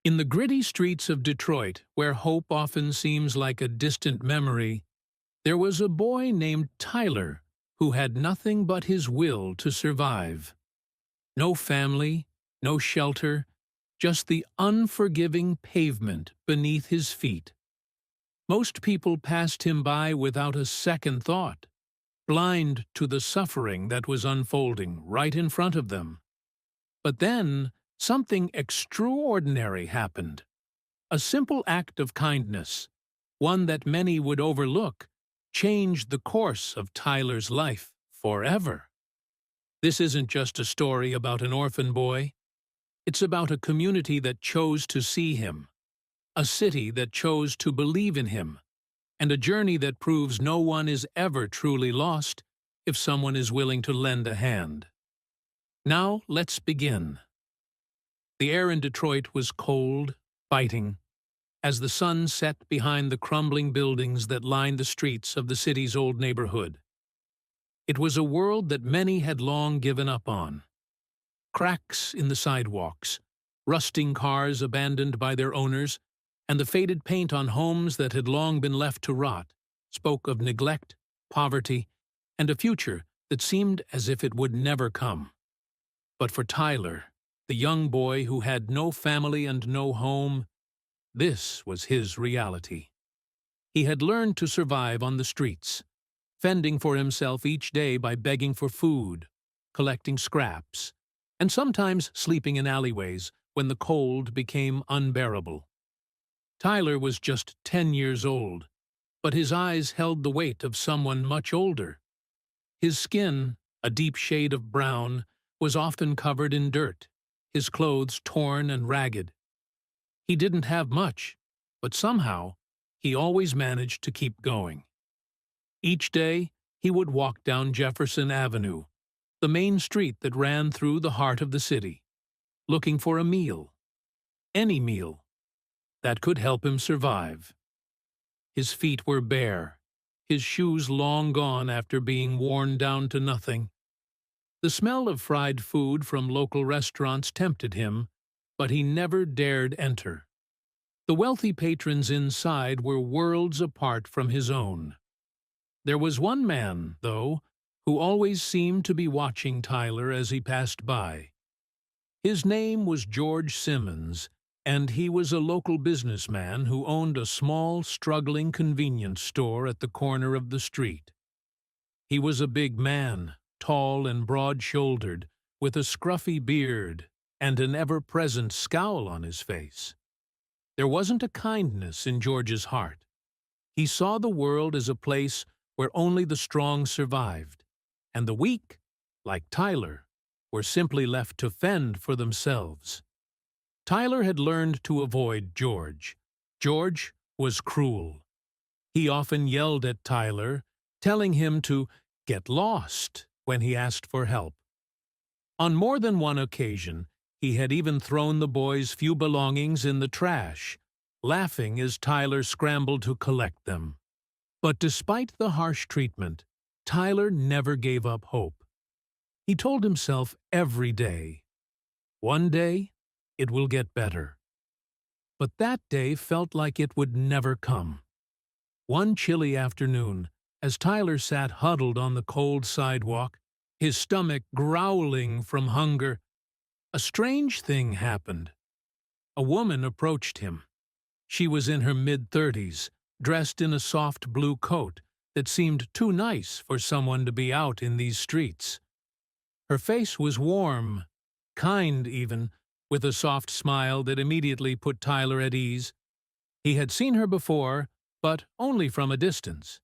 In the gritty streets of Detroit, where hope often seems like a distant memory, there was a boy named Tyler who had nothing but his will to survive. No family, no shelter, just the unforgiving pavement beneath his feet. Most people passed him by without a second thought, blind to the suffering that was unfolding right in front of them. But then, something extraordinary happened. A simple act of kindness, one that many would overlook, changed the course of Tyler's life forever. This isn't just a story about an orphan boy. It's about a community that chose to see him, a city that chose to believe in him, and a journey that proves no one is ever truly lost if someone is willing to lend a hand. Now let's begin. The air in Detroit was cold, biting, as the sun set behind the crumbling buildings that lined the streets of the city's old neighborhood. It was a world that many had long given up on. Cracks in the sidewalks, rusting cars abandoned by their owners, and the faded paint on homes that had long been left to rot spoke of neglect, poverty, and a future that seemed as if it would never come. But for Tyler, the young boy who had no family and no home, this was his reality. He had learned to survive on the streets, fending for himself each day by begging for food, collecting scraps, and sometimes sleeping in alleyways when the cold became unbearable. Tyler was just 10 years old, but his eyes held the weight of someone much older. His skin, a deep shade of brown, was often covered in dirt, his clothes torn and ragged. He didn't have much, but somehow he always managed to keep going. Each day he would walk down Jefferson Avenue, the main street that ran through the heart of the city, looking for a meal, any meal, that could help him survive. His feet were bare, his shoes long gone after being worn down to nothing. The smell of fried food from local restaurants tempted him, but he never dared enter. The wealthy patrons inside were worlds apart from his own. There was one man, though, who always seemed to be watching Tyler as he passed by. His name was George Simmons, and he was a local businessman who owned a small, struggling convenience store at the corner of the street. He was a big man, tall and broad-shouldered, with a scruffy beard and an ever-present scowl on his face. There wasn't a kindness in George's heart. He saw the world as a place where only the strong survived, and the weak, like Tyler, were simply left to fend for themselves. Tyler had learned to avoid George. George was cruel. He often yelled at Tyler, telling him to get lost when he asked for help. On more than one occasion, he had even thrown the boy's few belongings in the trash, laughing as Tyler scrambled to collect them. But despite the harsh treatment, Tyler never gave up hope. He told himself every day, one day it will get better. But that day felt like it would never come. One chilly afternoon, as Tyler sat huddled on the cold sidewalk, his stomach growling from hunger, a strange thing happened. A woman approached him. She was in her mid-30s, dressed in a soft blue coat that seemed too nice for someone to be out in these streets. Her face was warm, kind even, with a soft smile that immediately put Tyler at ease. He had seen her before, but only from a distance.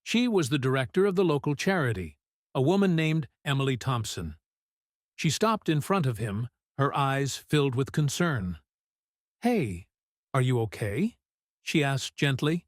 She was the director of the local charity, a woman named Emily Thompson. She stopped in front of him, her eyes filled with concern. "Hey, are you okay?" she asked gently.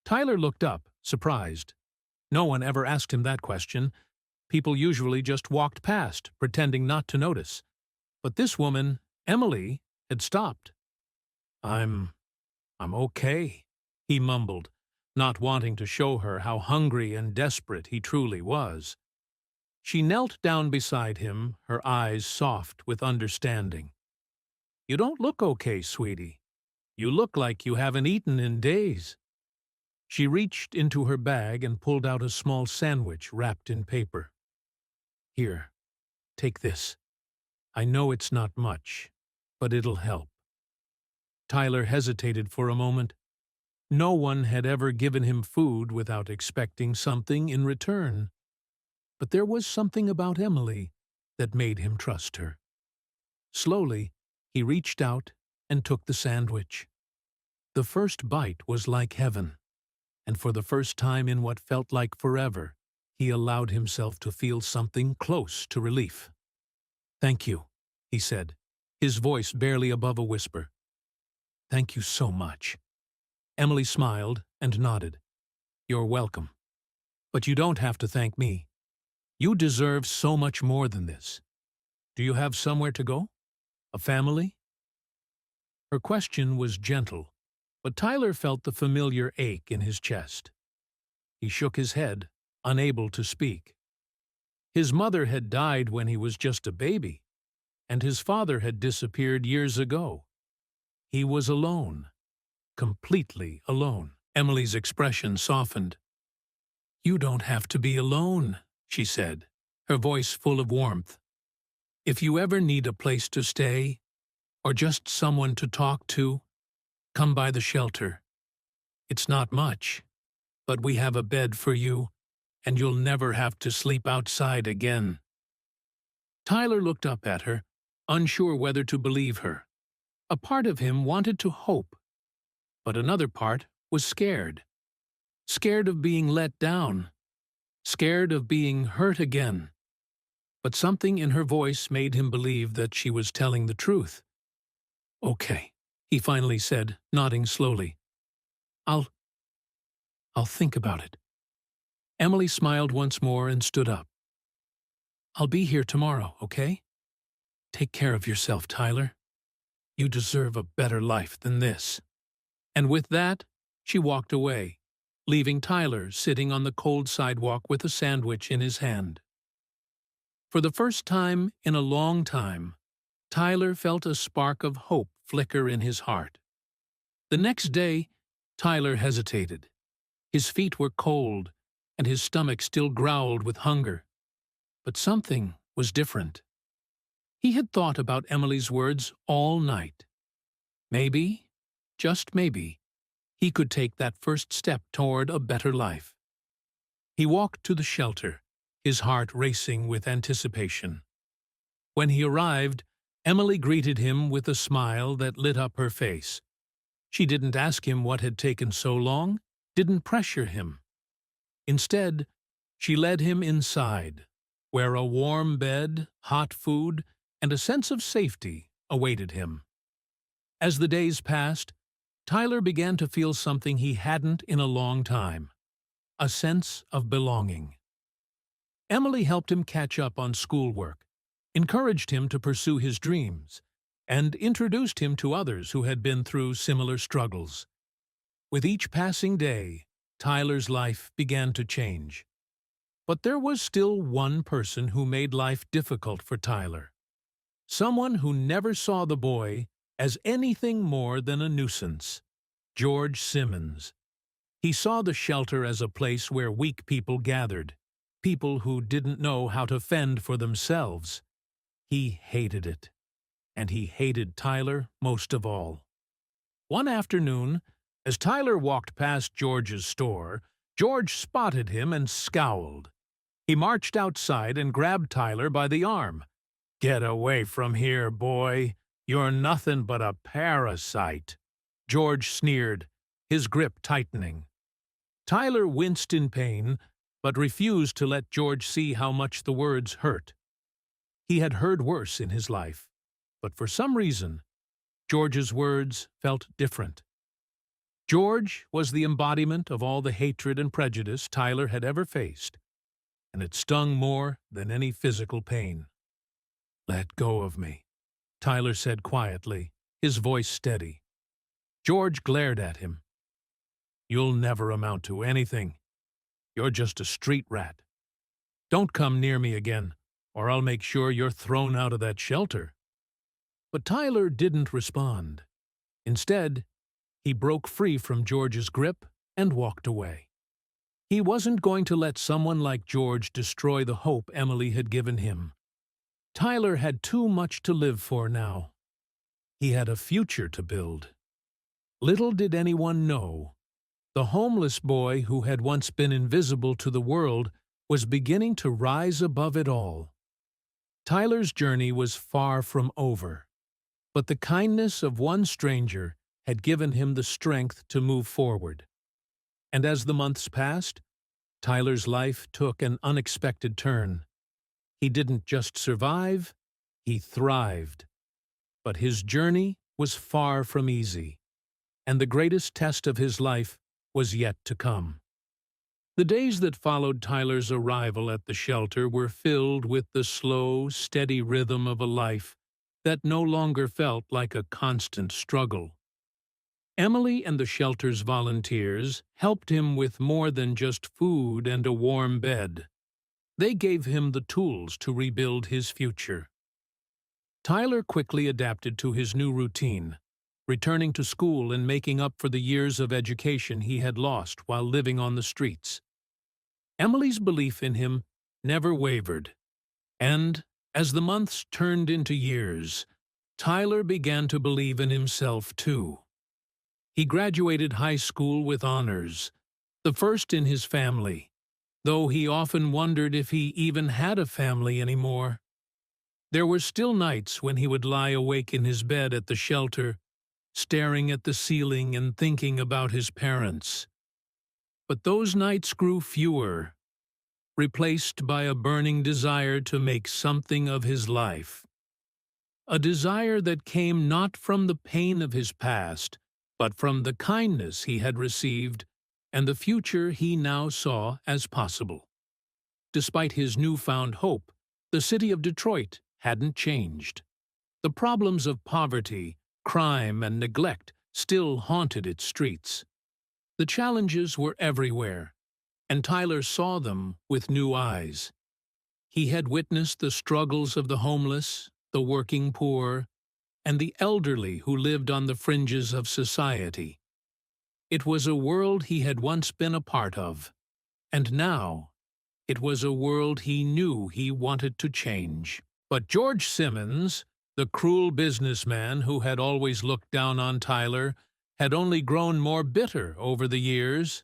Tyler looked up, surprised. No one ever asked him that question. People usually just walked past, pretending not to notice. But this woman, Emily, had stopped. I'm okay," he mumbled, not wanting to show her how hungry and desperate he truly was. She knelt down beside him, her eyes soft with understanding. You don't look okay, sweetie. You look like you haven't eaten in days. She reached into her bag and pulled out a small sandwich wrapped in paper. Here, take this. I know it's not much, but it'll help. Tyler hesitated for a moment. No one had ever given him food without expecting something in return. But there was something about Emily that made him trust her. Slowly, he reached out and took the sandwich. The first bite was like heaven, and for the first time in what felt like forever, he allowed himself to feel something close to relief. "Thank you," he said, his voice barely above a whisper. "Thank you so much." Emily smiled and nodded. "You're welcome. But you don't have to thank me. You deserve so much more than this. Do you have somewhere to go? A family?" Her question was gentle, but Tyler felt the familiar ache in his chest. He shook his head, unable to speak. His mother had died when he was just a baby, and his father had disappeared years ago. He was alone, completely alone. Emily's expression softened. "You don't have to be alone," she said, her voice full of warmth. "If you ever need a place to stay, or just someone to talk to, come by the shelter. It's not much, but we have a bed for you, and you'll never have to sleep outside again." Tyler looked up at her, unsure whether to believe her. A part of him wanted to hope, but another part was scared. Scared of being let down. Scared of being hurt again. But something in her voice made him believe that she was telling the truth. "Okay," he finally said, nodding slowly. I'll think about it." Emily smiled once more and stood up. "I'll be here tomorrow, okay? Take care of yourself, Tyler. You deserve a better life than this." And with that, she walked away, leaving Tyler sitting on the cold sidewalk with a sandwich in his hand. For the first time in a long time, Tyler felt a spark of hope flicker in his heart. The next day, Tyler hesitated. His feet were cold, and his stomach still growled with hunger. But something was different. He had thought about Emily's words all night. Maybe, just maybe, he could take that first step toward a better life. He walked to the shelter, his heart racing with anticipation. When he arrived, Emily greeted him with a smile that lit up her face. She didn't ask him what had taken so long, didn't pressure him. Instead, she led him inside, where a warm bed, hot food, and a sense of safety awaited him. As the days passed, Tyler began to feel something he hadn't in a long time, a sense of belonging. Emily helped him catch up on schoolwork, encouraged him to pursue his dreams, and introduced him to others who had been through similar struggles. With each passing day, Tyler's life began to change. But there was still one person who made life difficult for Tyler. Someone who never saw the boy as anything more than a nuisance. George Simmons. He saw the shelter as a place where weak people gathered, people who didn't know how to fend for themselves. He hated it, and he hated Tyler most of all. One afternoon, as Tyler walked past George's store, George spotted him and scowled. He marched outside and grabbed Tyler by the arm. "Get away from here, boy. You're nothing but a parasite." George sneered, his grip tightening. Tyler winced in pain, but refused to let George see how much the words hurt. He had heard worse in his life, but for some reason, George's words felt different. George was the embodiment of all the hatred and prejudice Tyler had ever faced, and it stung more than any physical pain. "Let go of me," Tyler said quietly, his voice steady. George glared at him. "You'll never amount to anything. You're just a street rat. Don't come near me again, or I'll make sure you're thrown out of that shelter." But Tyler didn't respond. Instead, he broke free from George's grip and walked away. He wasn't going to let someone like George destroy the hope Emily had given him. Tyler had too much to live for now. He had a future to build. Little did anyone know, the homeless boy who had once been invisible to the world was beginning to rise above it all. Tyler's journey was far from over, but the kindness of one stranger had given him the strength to move forward. And as the months passed, Tyler's life took an unexpected turn. He didn't just survive, he thrived. But his journey was far from easy, and the greatest test of his life was yet to come. The days that followed Tyler's arrival at the shelter were filled with the slow, steady rhythm of a life that no longer felt like a constant struggle. Emily and the shelter's volunteers helped him with more than just food and a warm bed. They gave him the tools to rebuild his future. Tyler quickly adapted to his new routine, returning to school and making up for the years of education he had lost while living on the streets. Emily's belief in him never wavered, and, as the months turned into years, Tyler began to believe in himself too. He graduated high school with honors, the first in his family, though he often wondered if he even had a family anymore. There were still nights when he would lie awake in his bed at the shelter, staring at the ceiling and thinking about his parents. But those nights grew fewer, replaced by a burning desire to make something of his life. A desire that came not from the pain of his past, but from the kindness he had received and the future he now saw as possible. Despite his newfound hope, the city of Detroit hadn't changed. The problems of poverty, crime, and neglect still haunted its streets. The challenges were everywhere, and Tyler saw them with new eyes. He had witnessed the struggles of the homeless, the working poor, and the elderly who lived on the fringes of society. It was a world he had once been a part of, and now it was a world he knew he wanted to change. But George Simmons, the cruel businessman who had always looked down on Tyler, had only grown more bitter over the years.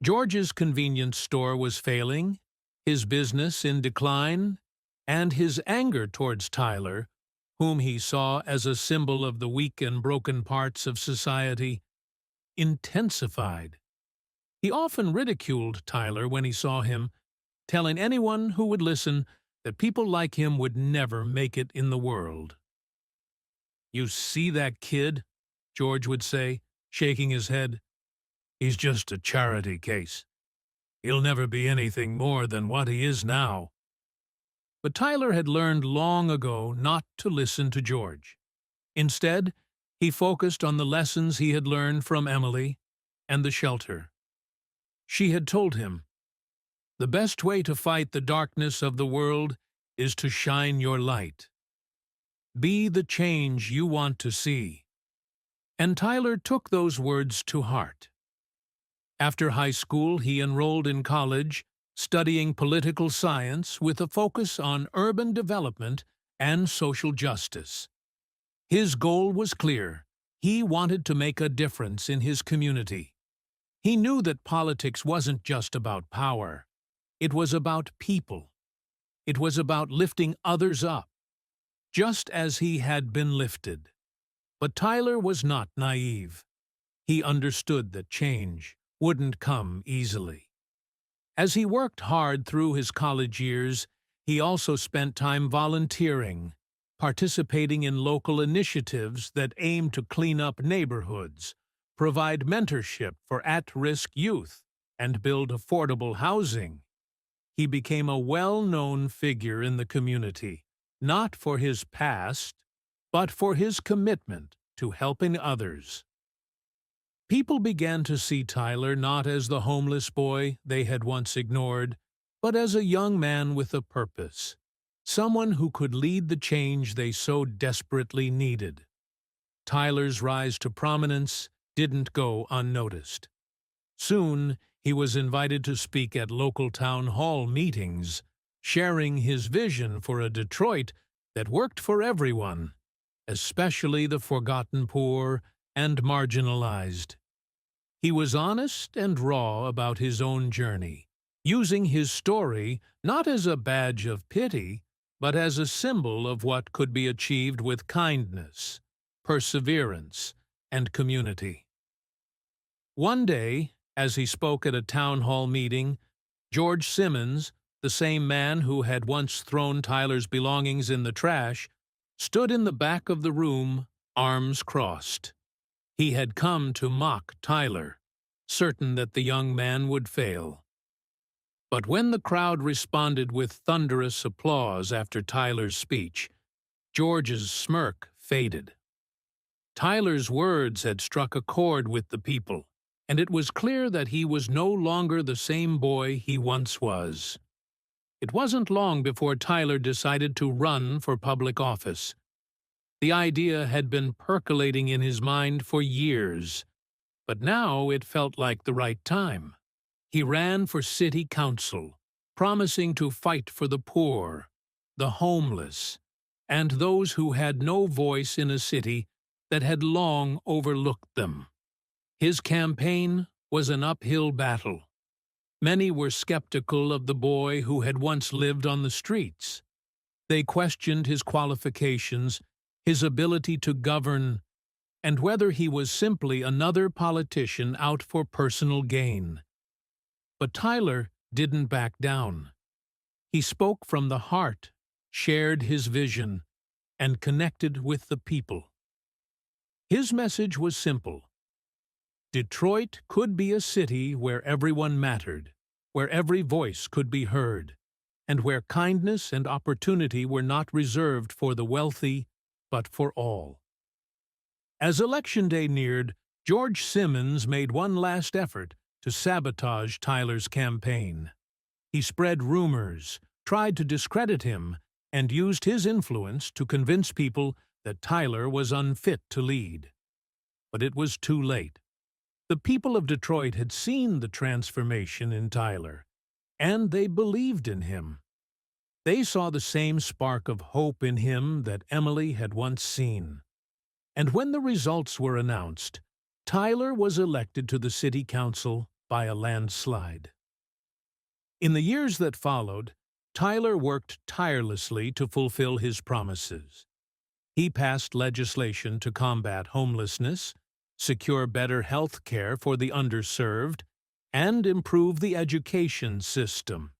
George's convenience store was failing, his business in decline, and his anger towards Tyler, whom he saw as a symbol of the weak and broken parts of society, intensified. He often ridiculed Tyler when he saw him, telling anyone who would listen that people like him would never make it in the world. "You see that kid?" George would say, shaking his head. "He's just a charity case. He'll never be anything more than what he is now." But Tyler had learned long ago not to listen to George. Instead, he focused on the lessons he had learned from Emily and the shelter. She had told him, "The best way to fight the darkness of the world is to shine your light. Be the change you want to see." And Tyler took those words to heart. After high school, he enrolled in college, studying political science with a focus on urban development and social justice. His goal was clear. He wanted to make a difference in his community. He knew that politics wasn't just about power. It was about people. It was about lifting others up, just as he had been lifted. But Tyler was not naive. He understood that change wouldn't come easily. As he worked hard through his college years, he also spent time volunteering, participating in local initiatives that aim to clean up neighborhoods, provide mentorship for at-risk youth, and build affordable housing. He became a well-known figure in the community, not for his past, but for his commitment to helping others. People began to see Tyler not as the homeless boy they had once ignored, but as a young man with a purpose, someone who could lead the change they so desperately needed. Tyler's rise to prominence didn't go unnoticed. Soon, he was invited to speak at local town hall meetings, sharing his vision for a Detroit that worked for everyone, especially the forgotten poor and marginalized. He was honest and raw about his own journey, using his story not as a badge of pity, but as a symbol of what could be achieved with kindness, perseverance, and community. One day, as he spoke at a town hall meeting, George Simmons, the same man who had once thrown Tyler's belongings in the trash, stood in the back of the room, arms crossed. He had come to mock Tyler, certain that the young man would fail. But when the crowd responded with thunderous applause after Tyler's speech, George's smirk faded. Tyler's words had struck a chord with the people, and it was clear that he was no longer the same boy he once was. It wasn't long before Tyler decided to run for public office. The idea had been percolating in his mind for years, but now it felt like the right time. He ran for city council, promising to fight for the poor, the homeless, and those who had no voice in a city that had long overlooked them. His campaign was an uphill battle. Many were skeptical of the boy who had once lived on the streets. They questioned his qualifications, his ability to govern, and whether he was simply another politician out for personal gain. But Tyler didn't back down. He spoke from the heart, shared his vision, and connected with the people. His message was simple. Detroit could be a city where everyone mattered, where every voice could be heard, and where kindness and opportunity were not reserved for the wealthy, but for all. As Election Day neared, George Simmons made one last effort to sabotage Tyler's campaign. He spread rumors, tried to discredit him, and used his influence to convince people that Tyler was unfit to lead. But it was too late. The people of Detroit had seen the transformation in Tyler, and they believed in him. They saw the same spark of hope in him that Emily had once seen. And when the results were announced, Tyler was elected to the city council by a landslide. In the years that followed, Tyler worked tirelessly to fulfill his promises. He passed legislation to combat homelessness, secure better health care for the underserved, and improve the education system.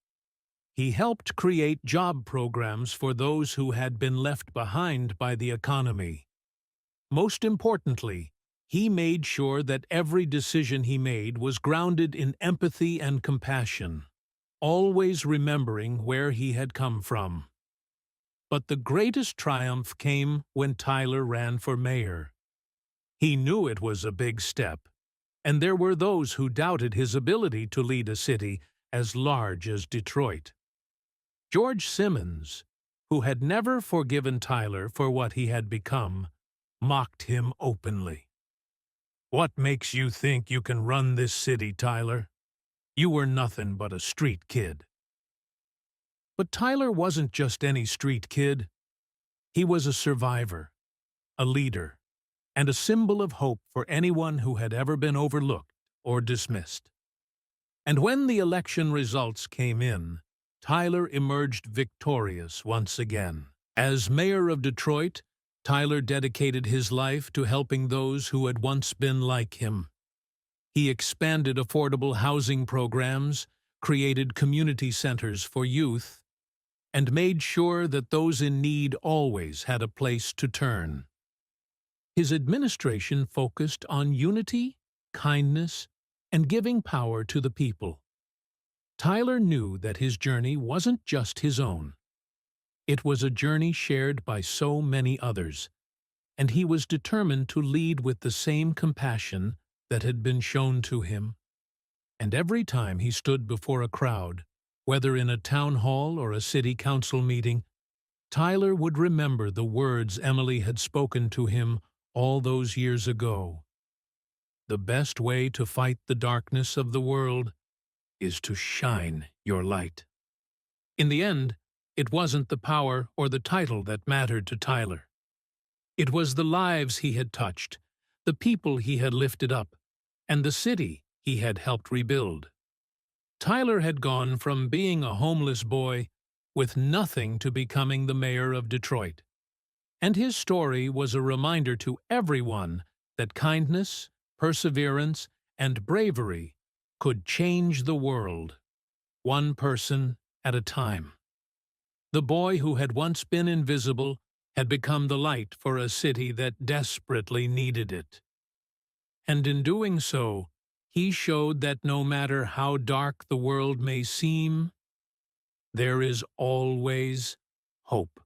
He helped create job programs for those who had been left behind by the economy. Most importantly, he made sure that every decision he made was grounded in empathy and compassion, always remembering where he had come from. But the greatest triumph came when Tyler ran for mayor. He knew it was a big step, and there were those who doubted his ability to lead a city as large as Detroit. George Simmons, who had never forgiven Tyler for what he had become, mocked him openly. "What makes you think you can run this city, Tyler? You were nothing but a street kid." But Tyler wasn't just any street kid. He was a survivor, a leader, and a symbol of hope for anyone who had ever been overlooked or dismissed. And when the election results came in, Tyler emerged victorious once again. As mayor of Detroit, Tyler dedicated his life to helping those who had once been like him. He expanded affordable housing programs, created community centers for youth, and made sure that those in need always had a place to turn. His administration focused on unity, kindness, and giving power to the people. Tyler knew that his journey wasn't just his own. It was a journey shared by so many others, and he was determined to lead with the same compassion that had been shown to him. And every time he stood before a crowd, whether in a town hall or a city council meeting, Tyler would remember the words Emily had spoken to him all those years ago. The best way to fight the darkness of the world is to shine your light. In the end, it wasn't the power or the title that mattered to Tyler. It was the lives he had touched, the people he had lifted up, and the city he had helped rebuild. Tyler had gone from being a homeless boy with nothing to becoming the mayor of Detroit. And his story was a reminder to everyone that kindness, perseverance, and bravery could change the world, one person at a time. The boy who had once been invisible had become the light for a city that desperately needed it. And in doing so, he showed that no matter how dark the world may seem, there is always hope.